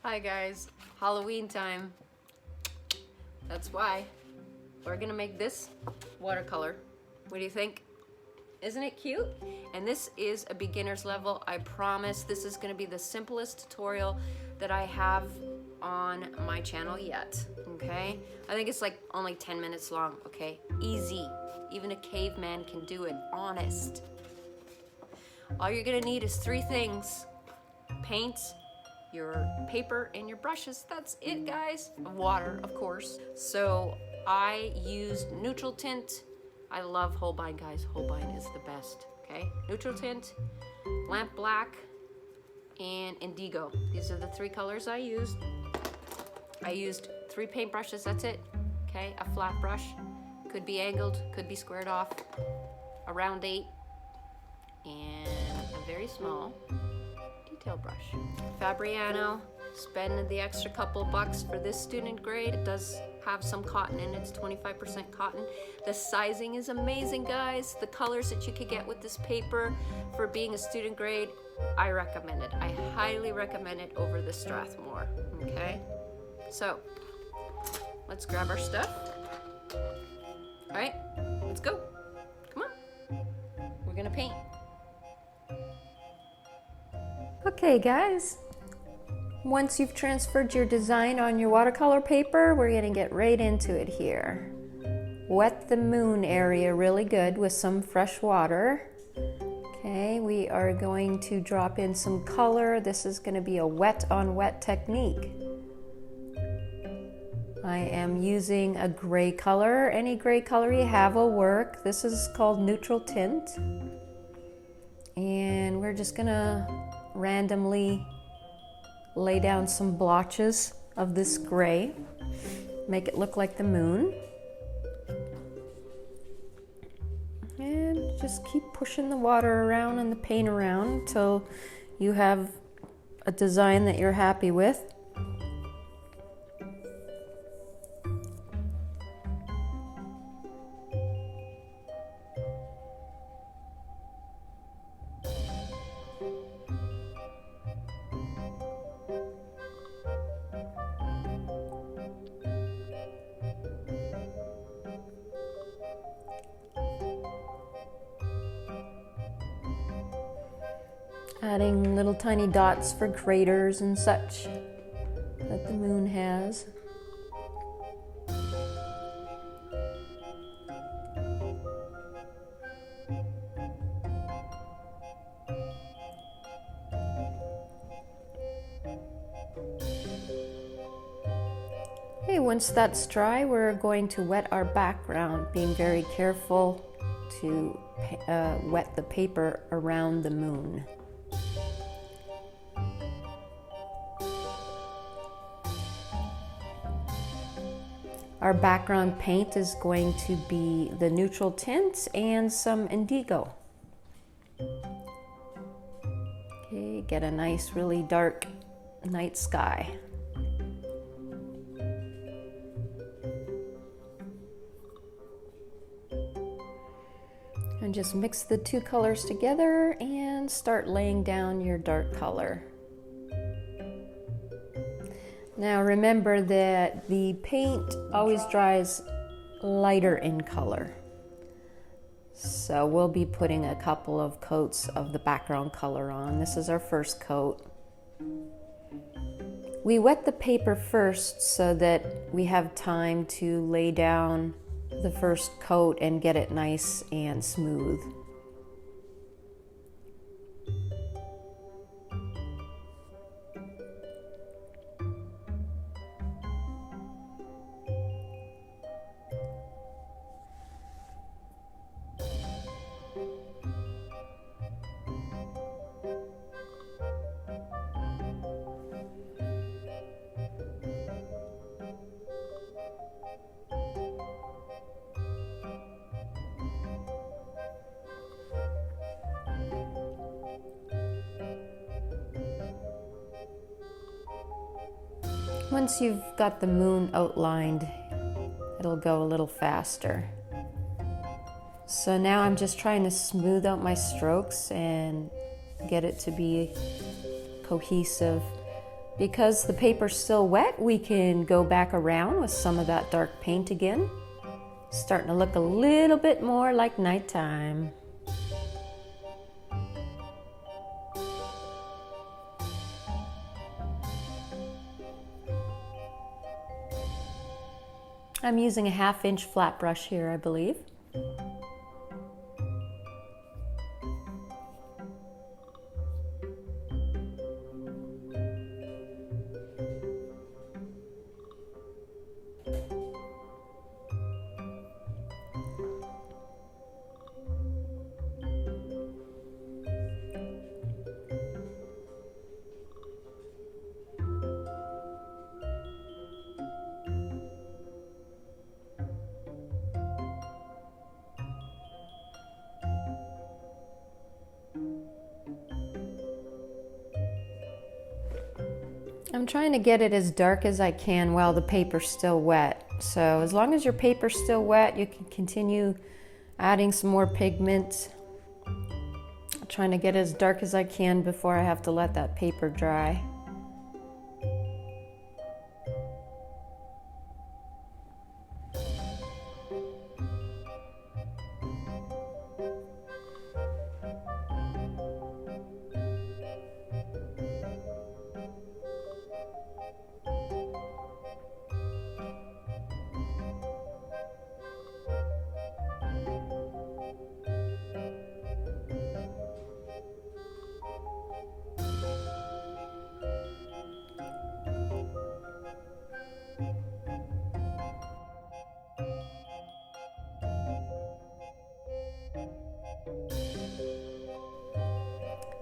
Hi guys, Halloween time. That's why we're gonna make this watercolor. What do you think? Isn't it cute? And this is a beginner's level. I promise this is gonna be the simplest tutorial that I have on my channel yet, okay? I think it's like only 10 minutes long, okay? Easy. Even a caveman can do it, honest. All you're gonna need is 3 things: paint, your paper, and your brushes. That's it, guys. Water, of course. So I used neutral tint. I love Holbein, guys. Holbein is the best, okay? Neutral tint, lamp black, and indigo. These are the 3 colors I used. I used 3 paint brushes, that's it, okay? A flat brush, could be angled, could be squared off, a round 8, and a very small detail brush. Fabriano, spend the extra couple bucks for this student grade. It does have some cotton in it, it's 25% cotton. The sizing is amazing, guys. The colors that you could get with this paper for being a student grade, I recommend it. I highly recommend it over the Strathmore, okay? So, let's grab our stuff. All right, let's go. Come on, we're gonna paint. Okay guys, once you've transferred your design on your watercolor paper, we're gonna get right into it here. Wet the moon area really good with some fresh water. Okay, we are going to drop in some color. This is gonna be a wet on wet technique. I am using a gray color. Any gray color you have will work. This is called neutral tint. And we're just gonna randomly lay down some blotches of this gray, make it look like the moon, and just keep pushing the water around and the paint around until you have a design that you're happy with. Adding little tiny dots for craters and such that the moon has. Okay, once that's dry, we're going to wet our background, being very careful to wet the paper around the moon. Our background paint is going to be the neutral tints and some indigo. Okay, get a nice, really dark night sky. And just mix the 2 colors together and start laying down your dark color. Now remember that the paint always dries lighter in color. So we'll be putting a couple of coats of the background color on. This is our first coat. We wet the paper first so that we have time to lay down the first coat and get it nice and smooth. Once you've got the moon outlined, it'll go a little faster. So now I'm just trying to smooth out my strokes and get it to be cohesive Because the paper's still wet, we can go back around with some of that dark paint again. Starting to look a little bit more like nighttime. I'm using a 1/2 inch flat brush here, I believe. I'm trying to get it as dark as I can while the paper's still wet. So as long as your paper's still wet, you can continue adding some more pigment. I'm trying to get as dark as I can before I have to let that paper dry.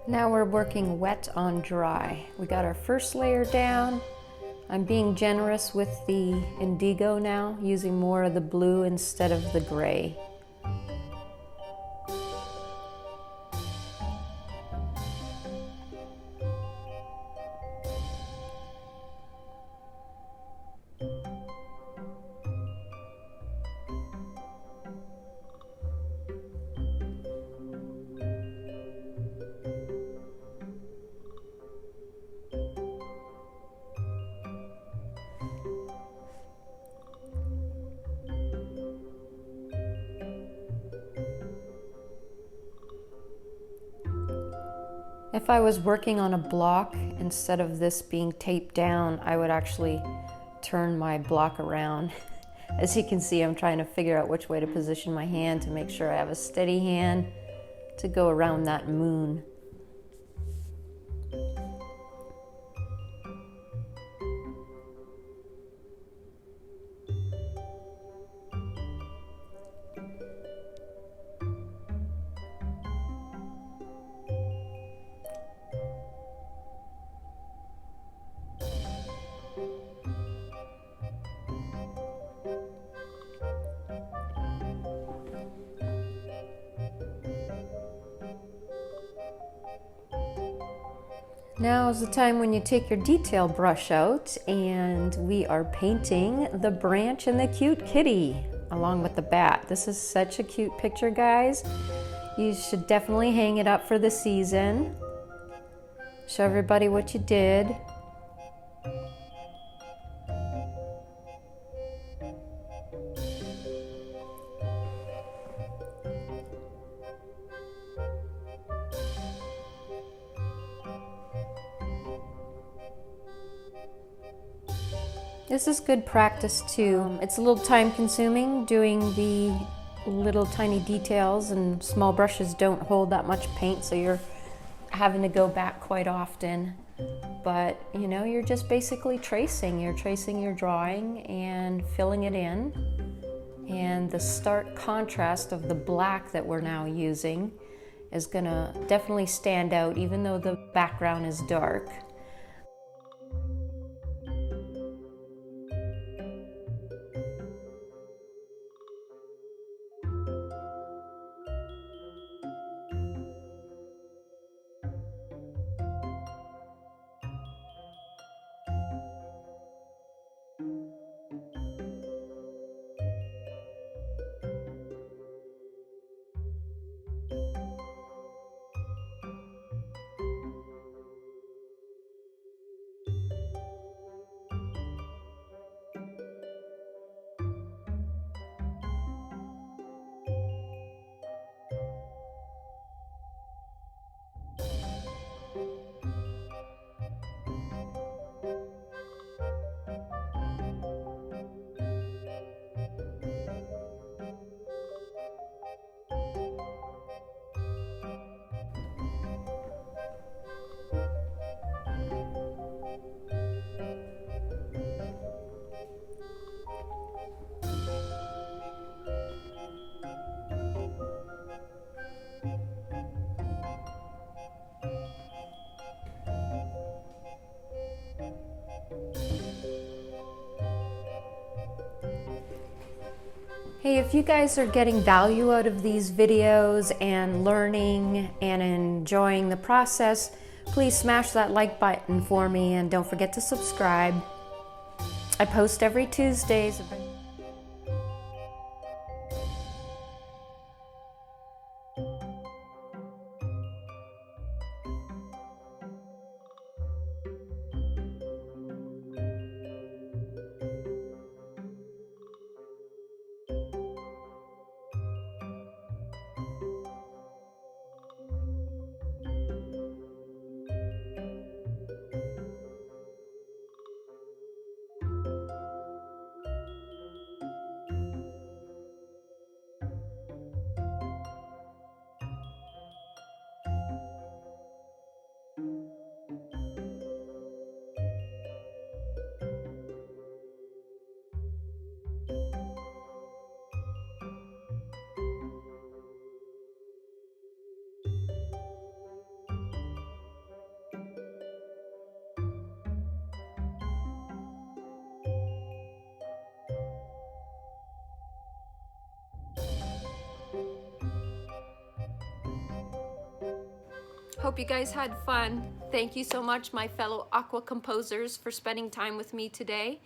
Now we're working wet on dry. We got our first layer down. I'm being generous with the indigo now, using more of the blue instead of the gray. If I was working on a block, instead of this being taped down, I would actually turn my block around. As you can see, I'm trying to figure out which way to position my hand to make sure I have a steady hand to go around that moon. Now is the time when you take your detail brush out, and we are painting the branch and the cute kitty along with the bat. This is such a cute picture, guys. You should definitely hang it up for the season. Show everybody what you did. This is good practice too. It's a little time consuming doing the little tiny details, and small brushes don't hold that much paint, so you're having to go back quite often. But you know, you're just basically tracing. You're tracing your drawing and filling it in. And the stark contrast of the black that we're now using is gonna definitely stand out even though the background is dark. Hey, if you guys are getting value out of these videos and learning and enjoying the process, please smash that like button for me and don't forget to subscribe. I post every Tuesdays. Hope you guys had fun. Thank you so much, my fellow aqua composers, for spending time with me today.